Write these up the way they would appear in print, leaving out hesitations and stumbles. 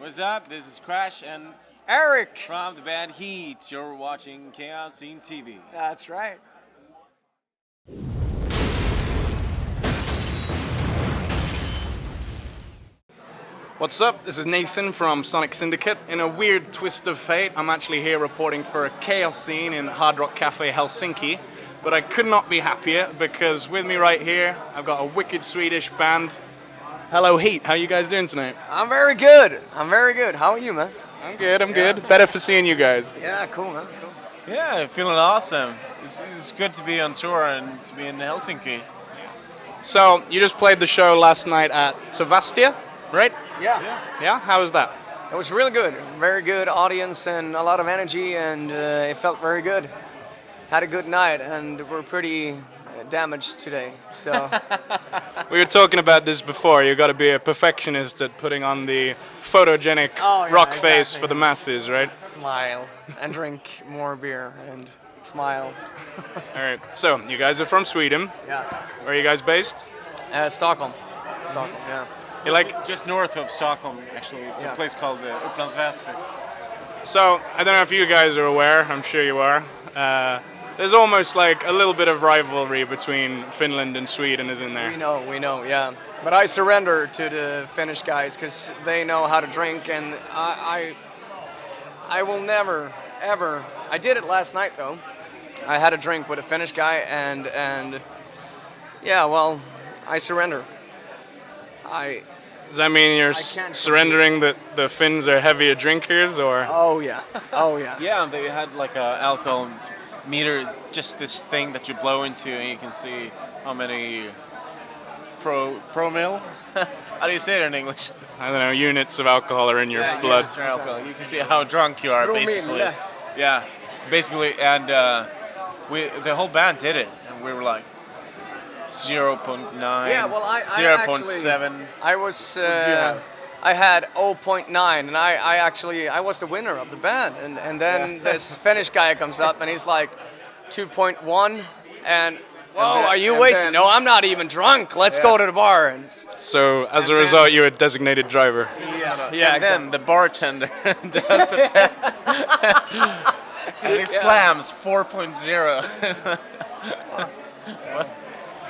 What's up? This is Crash and Erik from the band H.E.A.T. You're watching Chaos Scene TV. That's right. What's up? This is Nathan from Sonic Syndicate. In a weird twist of fate, I'm actually here reporting for a Chaos Scene in Hard Rock Cafe Helsinki. But I could not be happier because with me right here, I've got a wicked Swedish band. Hello H.E.A.T, how you guys doing tonight? I'm very good. How are you, man? I'm good. Better for seeing you guys. Yeah, cool, man. Cool. Yeah, feeling awesome. It's good to be on tour and to be in Helsinki. So, you just played the show last night at Savastia, right? Yeah. How was that? It was really good. Very good audience and a lot of energy, and it felt very good. Had a good night, and we're pretty damaged today. So We were talking about this before. You got to be a perfectionist at putting on the photogenic rock face for the masses, right? Smile and drink more beer and smile. All right. So you guys are from Sweden. Yeah. Where are you guys based? Stockholm. Yeah. You like? Just north of Stockholm, actually. It's a place called Upplands Väsby. So I don't know if you guys are aware. I'm sure you are. There's almost like a little bit of rivalry between Finland and Sweden, isn't there? We know, yeah. But I surrender to the Finnish guys because they know how to drink, and I will never, ever. I did it last night though. I had a drink with a Finnish guy, and yeah, well, I surrender. Does that mean you're surrendering that the Finns are heavier drinkers, or? Oh yeah. Yeah, they had like a alcohol meter, just this thing that you blow into, and you can see how many promille. How do you say it in English? I don't know, units of alcohol are in your blood. Units of alcohol. You can see how drunk you are, basically. Yeah, basically, and the whole band did it, and we were like 0.9. Yeah, well, I 0.7. I was. I had 0.9, and I was the winner of the band, and then this Finnish guy comes up and he's like 2.1, and whoa, are you wasting? No, I'm not even drunk. Let's go to the bar. And so as a result, you're a designated driver. Yeah. And then the bartender does the test, and he slams 4.0.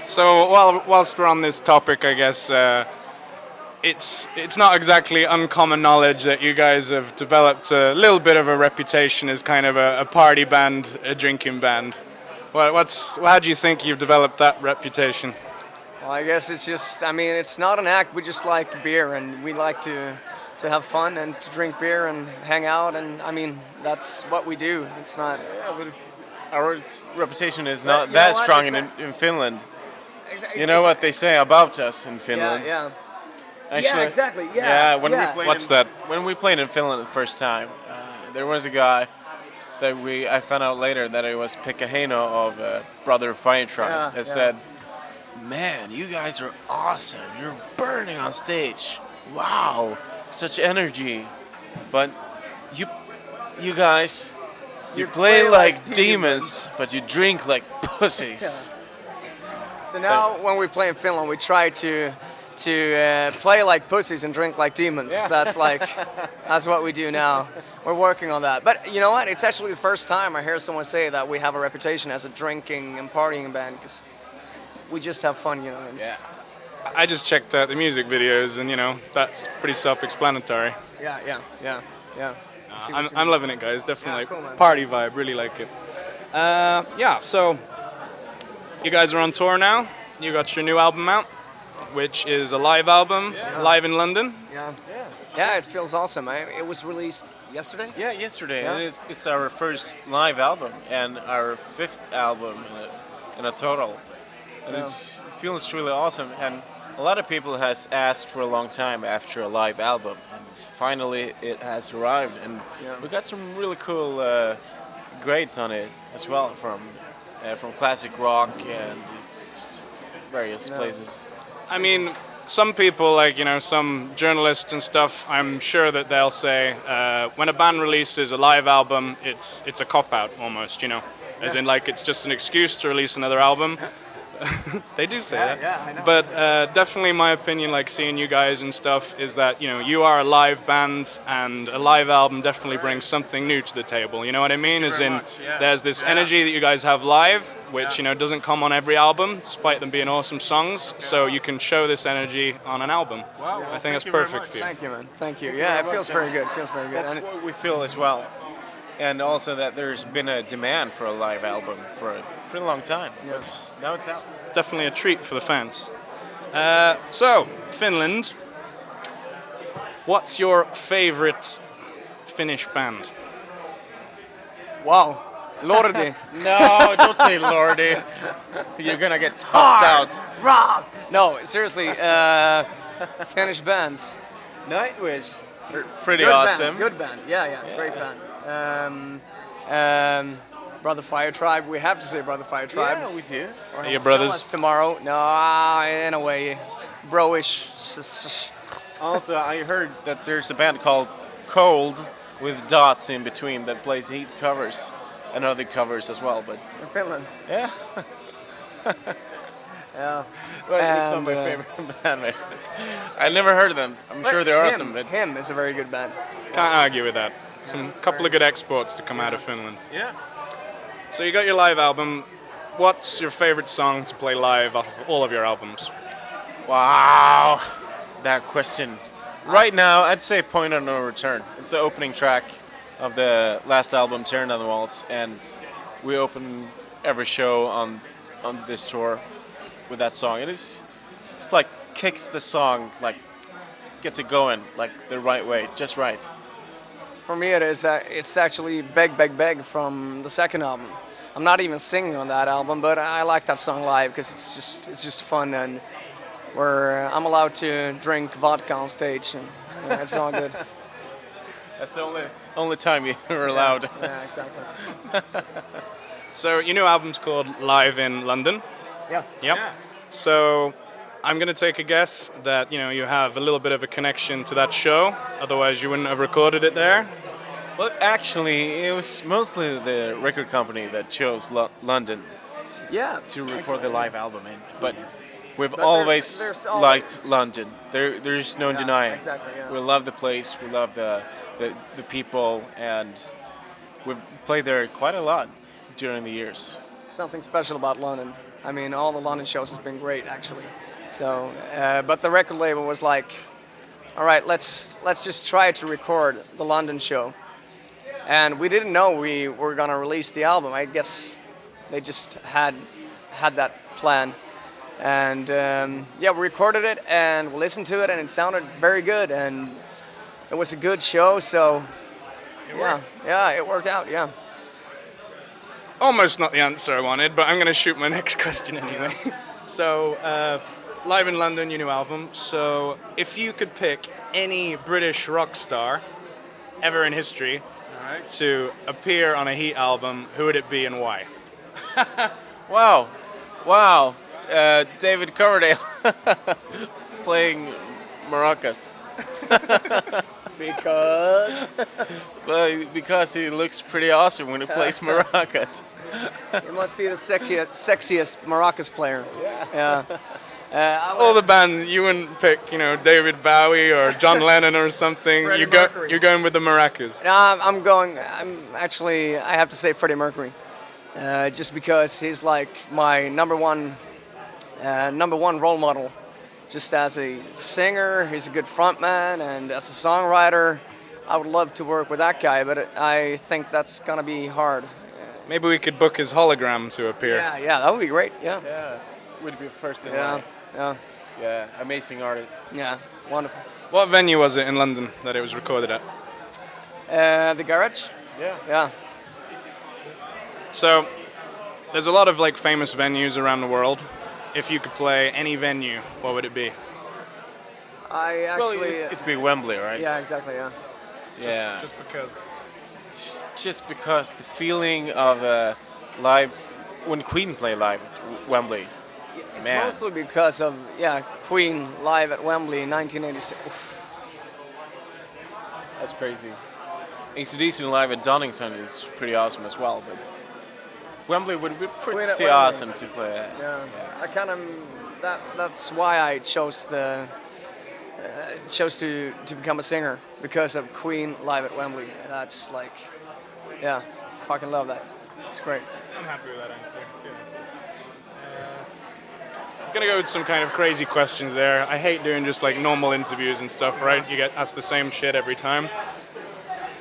So whilst we're on this topic, I guess. It's not exactly uncommon knowledge that you guys have developed a little bit of a reputation as kind of a party band, a drinking band. How do you think you've developed that reputation? Well, I guess it's just, it's not an act. We just like beer, and we like to have fun and to drink beer and hang out, and that's what we do. It's not. Yeah, but our reputation is not that strong in Finland. Exactly. You know what they say about us in Finland? Yeah. Actually, Exactly. When we played when we played in Finland the first time, there was a guy that I found out later that it was Pekka Heino of Brother Firetruck that said, "Man, you guys are awesome. You're burning on stage. Wow, such energy. But you guys, you play like demons, but you drink like pussies." So now when we play in Finland, we try to play like pussies and drink like demons. That's what we do now. We're working on that. But you know what? It's actually the first time I hear someone say that we have a reputation as a drinking and partying band, because we just have fun, I just checked out the music videos, and that's pretty self-explanatory. Yeah. I'm loving it, guys. Definitely cool, man. party vibe. Really like it. So you guys are on tour now. You got your new album out, which is a live album, live in London. Yeah, it feels awesome. It was released yesterday? Yeah, yesterday. Yeah. And it's our first live album and our fifth album in a total. And it feels really awesome. And a lot of people has asked for a long time after a live album. And finally it has arrived. And we got some really cool grades on it as well from classic rock and various places. Some people, some journalists and stuff, I'm sure that they'll say when a band releases a live album, it's a cop-out almost, as in it's just an excuse to release another album. They do say Yeah, that. yeah, I know. But definitely my opinion, like seeing you guys and stuff, is that, you know, you are a live band, and a live album definitely brings something new to the table. You know what I mean? As in, there's this energy that you guys have live, which, you know, doesn't come on every album, despite them being awesome songs. So you can show this energy on an album. Wow. I think that's perfect for you. Thank you, man. Thank you. Yeah, it feels very good. Feels very good. That's And what we feel as well. And also that there's been a demand for a live album for a pretty long time. But now it's out. Definitely a treat for the fans. So, Finland. What's your favorite Finnish band? wow, Lordi. No, don't say Lordy. You're gonna get tossed out. Rock. No, seriously. Finnish bands. Nightwish. Pretty Good awesome. Band. Good band. Yeah, great band. Brother Fire Tribe. We have to say Brother Fire Tribe. Yeah, we do. Or Are your brothers? Tell Us Tomorrow. No, in a way, broish. Also, I heard that there's a band called Cold with dots in between that plays H.E.A.T covers and other covers as well. But In Finland. yeah, Yeah. but it's not my favorite band. Man. I never heard of them. I'm sure they're awesome. But Him is a very good band. Can't argue with that. Some couple of good exports to come out of Finland. yeah. So you got your live album. What's your favorite song to play live out of all of your albums? Wow, that question. Right now, I'd say Point of No Return. It's the opening track of the last album, Tearing Down the Walls, and we open every show on this tour with that song. And it's like kicks the song, like gets it going, like the right way, just right. For me, it is. It's actually Beg, Beg, Beg from the second album. I'm not even singing on that album, but I like that song live because it's just fun, and I'm allowed to drink vodka on stage, and it's all good. That's the only time you're allowed. Yeah, exactly. So your new album's called Live in London. Yeah. Yep. So I'm gonna take a guess that, you know, you have a little bit of a connection to that show. Otherwise, you wouldn't have recorded it there. Well, actually, it was mostly the record company that chose London Yeah. to record the live album in. But we've But always there's always- liked London. There's no denying. exactly, yeah. We love the place. We love the people, and we've played there quite a lot during the years. Something special about London. I mean, all the London shows has been great, actually. So, but the record label was like, all right, let's just try to record the London show. And we didn't know we were gonna release the album. I guess they just had that plan. And yeah, we recorded it and we listened to it, and it sounded very good, and it was a good show. So yeah, it worked out. Yeah. Almost not the answer I wanted, but I'm gonna shoot my next question anyway. So, Live in London, your new album. So, if you could pick any British rock star ever in history to appear on a H.E.A.T album, who would it be and why? Wow. David Coverdale playing maracas. Because he looks pretty awesome when he plays maracas. He must be the sexiest maracas player. Yeah. All the bands, you wouldn't pick, you know, David Bowie or John Lennon or something. Freddie Mercury. You're going with the maracas. I have to say Freddie Mercury. Just because he's like my number one role model. Just as a singer, he's a good frontman, and as a songwriter, I would love to work with that guy, but I think that's gonna be hard. Maybe we could book his hologram to appear. Yeah, that would be great. Yeah. Would be first in Yeah. line. Yeah. Yeah, amazing artist. Yeah. Wonderful. What venue was it in London that it was recorded at? The garage. Yeah. Yeah. So, there's a lot of like famous venues around the world. If you could play any venue, what would it be? I Well, actually. it'd be Wembley, right? Yeah. Exactly. Yeah. Yeah. Just because. Just because the feeling of live when Queen play live at Wembley. It's Man. mostly because of Queen live at Wembley in 1986. Oof. That's crazy. AC/DC live at Donington is pretty awesome as well, but Wembley would be Queen at pretty Wembley. awesome to play at. Yeah. I kind of that's why I chose to become a singer, because of Queen live at Wembley. That's like, yeah, fucking love that. It's great. I'm happy with that answer. Good answer. I'm gonna go with some kind of crazy questions there. I hate doing just like normal interviews and stuff, right? You get asked the same shit every time.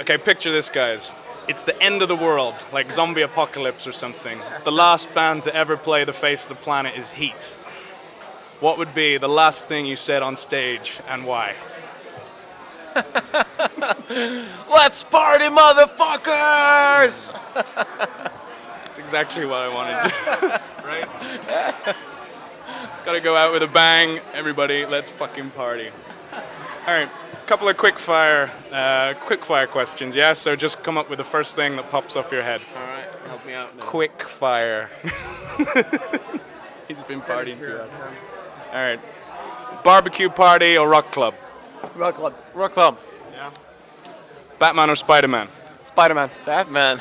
Okay, picture this, guys. It's the end of the world, like zombie apocalypse or something. The last band to ever play the face of the planet is H.E.A.T. What would be the last thing you said on stage and why? Let's party, motherfuckers! That's exactly what I wanted to do, right? Gotta go out with a bang, everybody, let's fucking party. All right, couple of quick fire questions, yeah? So just come up with the first thing that pops off your head. All right, help me out now. Quick fire. He's been partying too hard. All right, barbecue party or rock club? Rock club. Rock club. Yeah. Batman or Spider-Man? Spider-Man. Batman.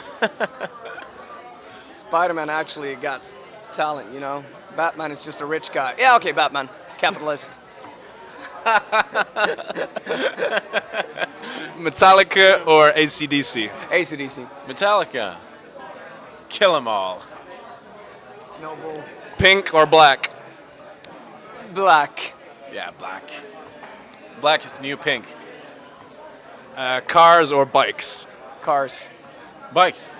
Spider-Man actually got talent, you know. Batman is just a rich guy. Yeah, okay, Batman. Capitalist. Metallica or AC/DC? AC/DC. Metallica. Kill 'em all. Noble. Pink or black? Black. Yeah, black. Black is the new pink. Cars or bikes? Cars. Bikes.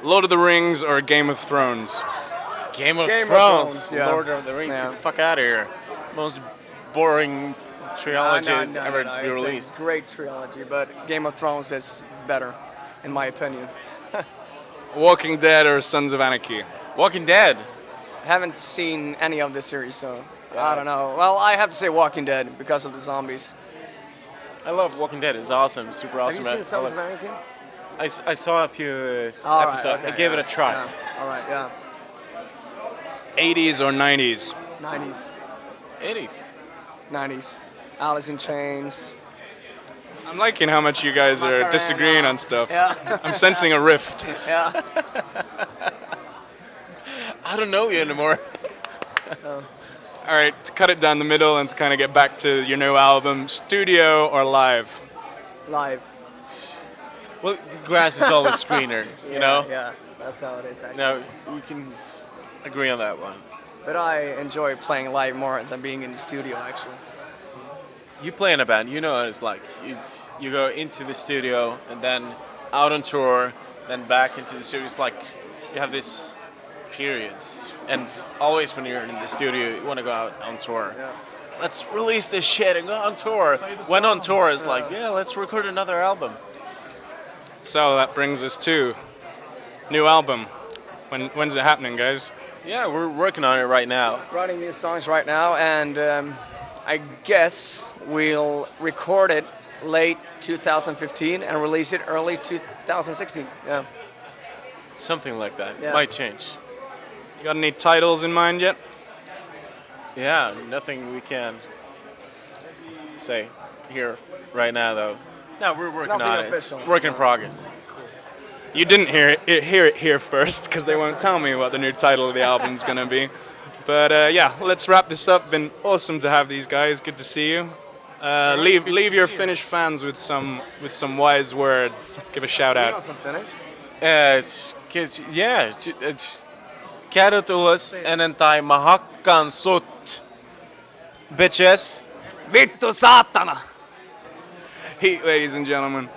Lord of the Rings or Game of Thrones? Game of Game of Thrones. Thrones, yeah. Lord of the Rings. Yeah. Get the fuck out of here. Most boring trilogy ever to be it's released. a great trilogy, but Game of Thrones is better, in my opinion. Walking Dead or Sons of Anarchy? Walking Dead. I haven't seen any of the series, so I don't know. Well, I have to say Walking Dead because of the zombies. I love Walking Dead. It's awesome. Super Have awesome. you seen Sons of Anarchy? I saw a few All right, episodes. okay, I gave yeah, it a try. Yeah. All right, yeah. 80s or 90s? 90s. 80s. 90s. Alice in Chains. I'm liking how much you guys are Macarena. disagreeing on stuff. Yeah. I'm sensing a rift. Yeah. I don't know you anymore. All right, to cut it down the middle and to kind of get back to your new album, studio or live? Live. Well, the grass is always greener, you know? Yeah, that's how it is actually. No, we can agree on that one. But I enjoy playing live more than being in the studio actually. You play in a band, you know what it's like. You go into the studio and then out on tour, then back into the studio. It's like you have this periods. And always when you're in the studio, you want to go out on tour. Yeah. Let's release this shit and go on tour. When on tour, it's like, yeah, let's record another album. So that brings us to new album. When's it happening, guys? Yeah, we're working on it right now. Writing new songs right now, and I guess we'll record it late 2015 and release it early 2016. Yeah. Something like that. Yeah. Might change. You got any titles in mind yet? Yeah, nothing we can say here right now, though. No, we're working Nothing on official. it. Work in progress. You didn't hear it here first, because they won't tell me what the new title of the album's gonna be. But yeah, let's wrap this up. Been awesome to have these guys. Good to see you. Leave your Finnish fans with some wise words. Give a shout out. Some Finnish. Käydät ulos ennen tai mä hakkaan sut. Bitches. Vittu saatana! H.E.A.T, ladies and gentlemen.